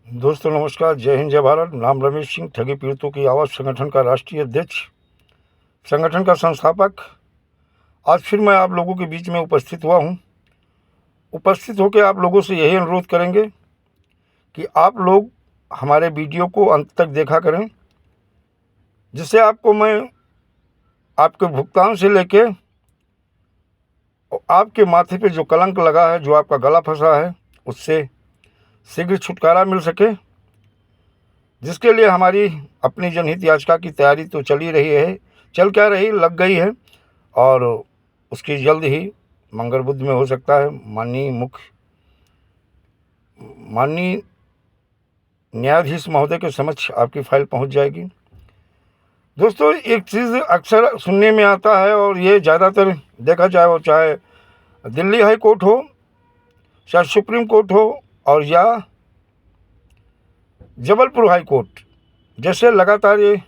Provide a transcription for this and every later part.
दोस्तों नमस्कार, जय हिंद, जय भारत। नाम रमेश सिंह, ठगी पीड़ितों की आवाज़ संगठन का राष्ट्रीय अध्यक्ष, संगठन का संस्थापक। आज फिर मैं आप लोगों के बीच में उपस्थित हुआ हूँ। उपस्थित होकर आप लोगों से यही अनुरोध करेंगे कि आप लोग हमारे वीडियो को अंत तक देखा करें, जिससे आपको मैं आपके भुगतान से लेके आपके माथे पे जो कलंक लगा है, जो आपका गला फंसा है, उससे शीघ्र छुटकारा मिल सके, जिसके लिए हमारी अपनी जनहित याचिका की तैयारी तो चल ही रही है, चल क्या रही, लग गई है, और उसकी जल्द ही मंगल बुध में हो सकता है माननीय न्यायाधीश महोदय के समक्ष आपकी फाइल पहुंच जाएगी। दोस्तों, एक चीज़ अक्सर सुनने में आता है, और ये ज़्यादातर देखा जाए, वो चाहे दिल्ली हाई कोर्ट हो, चाहे सुप्रीम कोर्ट हो, और या जबलपुर हाई कोर्ट, जैसे लगातार ये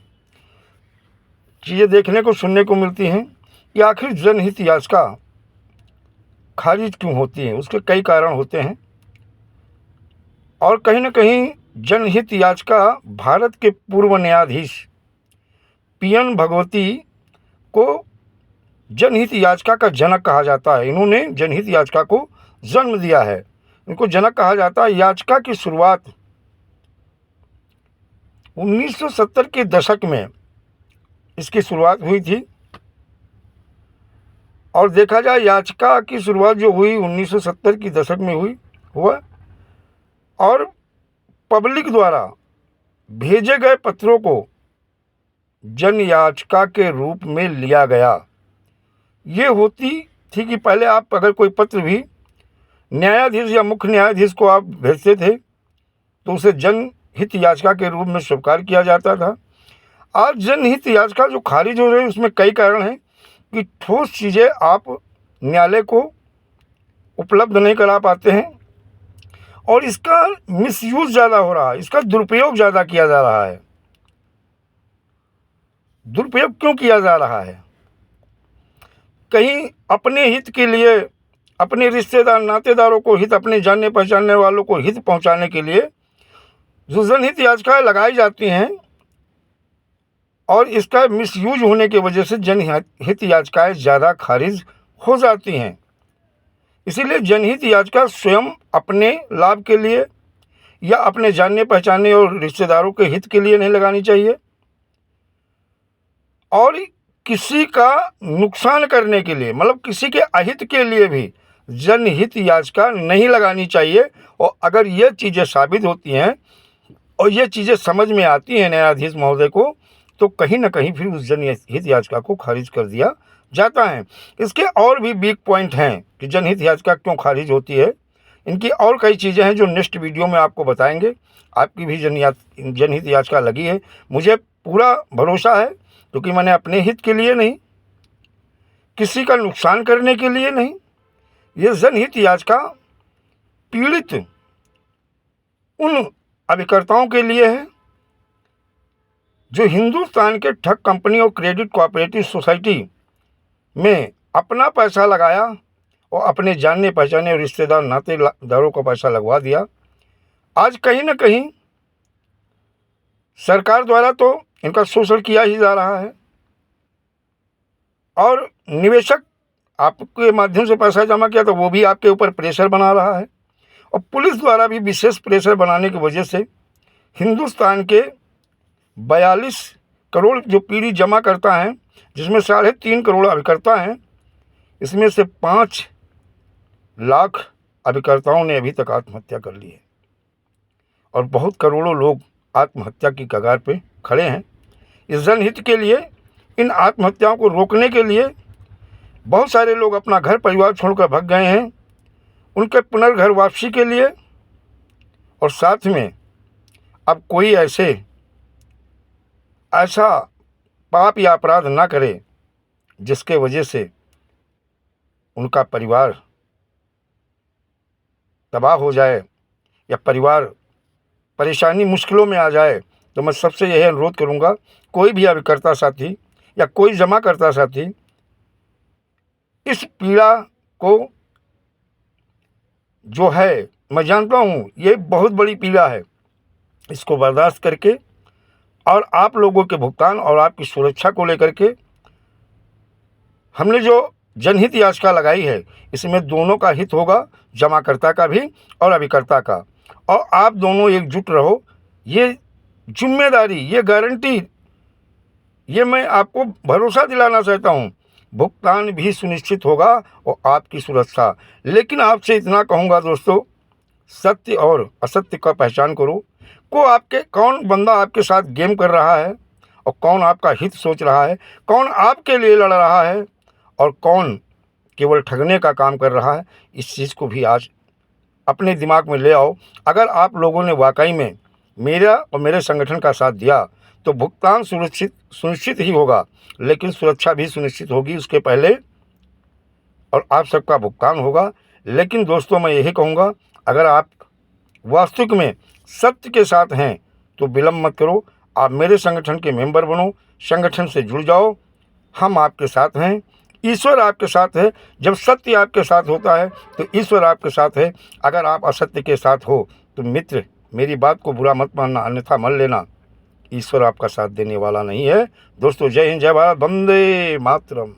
चीज़ें देखने को सुनने को मिलती हैं कि आखिर जनहित याचिका खारिज क्यों होती है। उसके कई कारण होते हैं, और कहीं ना कहीं जनहित याचिका भारत के पूर्व न्यायाधीश पीएन भगवती को जनहित याचिका का जनक कहा जाता है। इन्होंने जनहित याचिका को जन्म दिया है, इनको जनक कहा जाता है। याचिका की शुरुआत 1970 के दशक में इसकी शुरुआत हुई थी, और देखा जाए याचिका की शुरुआत जो हुई 1970 की दशक में हुआ, और पब्लिक द्वारा भेजे गए पत्रों को जन याचिका के रूप में लिया गया। ये होती थी कि पहले आप अगर कोई पत्र भी न्यायाधीश या मुख्य न्यायाधीश को आप भेजते थे तो उसे जनहित याचिका के रूप में स्वीकार किया जाता था। आज जनहित याचिका जो खारिज हो रही है, उसमें कई कारण हैं कि ठोस चीज़ें आप न्यायालय को उपलब्ध नहीं करा पाते हैं, और इसका मिसयूज ज़्यादा हो रहा है, इसका दुरुपयोग ज़्यादा किया जा रहा है। दुरुपयोग क्यों किया जा रहा है? कहीं अपने हित के लिए, अपने रिश्तेदार नातेदारों को हित, अपने जानने पहचानने वालों को हित पहुंचाने के लिए जो जनहित याचिकाएं लगाई जाती हैं, और इसका मिसयूज होने की वजह से जनहित याचिकाएं ज़्यादा खारिज हो जाती हैं। इसीलिए जनहित याचिका स्वयं अपने लाभ के लिए या अपने जानने पहचानने और रिश्तेदारों के हित के लिए नहीं लगानी चाहिए, और किसी का नुकसान करने के लिए, मतलब किसी के अहित के लिए भी जनहित याचिका नहीं लगानी चाहिए। और अगर ये चीज़ें साबित होती हैं और ये चीज़ें समझ में आती हैं न्यायाधीश महोदय को, तो कहीं ना कहीं फिर उस जनहित याचिका को खारिज कर दिया जाता है। इसके और भी वीक पॉइंट हैं कि जनहित याचिका क्यों खारिज होती है। इनकी और कई चीज़ें हैं जो नेक्स्ट वीडियो में आपको बताएंगे। आपकी भी जनहित याचिका लगी है, मुझे पूरा भरोसा है, क्योंकि मैंने अपने हित के लिए नहीं, किसी का नुकसान करने के लिए नहीं, ये जनहित याचिका पीड़ित उन अभिकर्ताओं के लिए है जो हिंदुस्तान के ठग कंपनी और क्रेडिट कोऑपरेटिव सोसाइटी में अपना पैसा लगाया और अपने जानने पहचाने और रिश्तेदार नातेदारों का पैसा लगवा दिया। आज कहीं ना कहीं सरकार द्वारा तो इनका शोषण किया ही जा रहा है, और निवेशक आपके माध्यम से पैसा जमा किया तो वो भी आपके ऊपर प्रेशर बना रहा है, और पुलिस द्वारा भी विशेष प्रेशर बनाने की वजह से हिंदुस्तान के 42 करोड़ जो पीढ़ी जमा करता है, जिसमें 3.5 करोड़ अभिकर्ता हैं, इसमें से 5 लाख अभिकर्ताओं ने अभी तक आत्महत्या कर ली है, और बहुत करोड़ों लोग आत्महत्या की कगार पे खड़े हैं। इस जनहित के लिए, इन आत्महत्याओं को रोकने के लिए बहुत सारे लोग अपना घर परिवार छोड़कर भाग गए हैं, उनके पुनर्घर वापसी के लिए। और साथ में अब कोई ऐसा पाप या अपराध ना करे जिसके वजह से उनका परिवार तबाह हो जाए या परिवार परेशानी मुश्किलों में आ जाए। तो मैं सबसे यही अनुरोध करूंगा, कोई भी अभिकर्ता साथी या कोई जमा करता साथी इस पीड़ा को, जो है, मैं जानता हूँ ये बहुत बड़ी पीड़ा है, इसको बर्दाश्त करके और आप लोगों के भुगतान और आपकी सुरक्षा को लेकर के हमने जो जनहित याचिका लगाई है, इसमें दोनों का हित होगा, जमाकर्ता का भी और अभिकर्ता का। और आप दोनों एकजुट रहो, ये जिम्मेदारी, ये गारंटी, ये मैं आपको भरोसा दिलाना चाहता हूँ। भुगतान भी सुनिश्चित होगा और आपकी सुरक्षा। लेकिन आपसे इतना कहूँगा दोस्तों, सत्य और असत्य का पहचान करो। कौन बंदा आपके साथ गेम कर रहा है और कौन आपका हित सोच रहा है, कौन आपके लिए लड़ रहा है और कौन केवल ठगने का काम कर रहा है, इस चीज़ को भी आज अपने दिमाग में ले आओ। अगर आप लोगों ने वाकई में मेरा और मेरे संगठन का साथ दिया तो भुगतान सुनिश्चित ही होगा, लेकिन सुरक्षा भी सुनिश्चित होगी उसके पहले, और आप सबका भुगतान होगा। लेकिन दोस्तों मैं यही कहूँगा, अगर आप वास्तविक में सत्य के साथ हैं तो विलम्ब मत करो, आप मेरे संगठन के मेंबर बनो, संगठन से जुड़ जाओ। हम आपके साथ हैं, ईश्वर आपके साथ है। जब सत्य आपके साथ होता है तो ईश्वर आपके साथ है। अगर आप असत्य के साथ हो तो मित्र, मेरी बात को बुरा मत मानना, अन्यथा मान लेना, ईश्वर आपका साथ देने वाला नहीं है। दोस्तों जय हिंद, जय भारत, वंदे मातरम।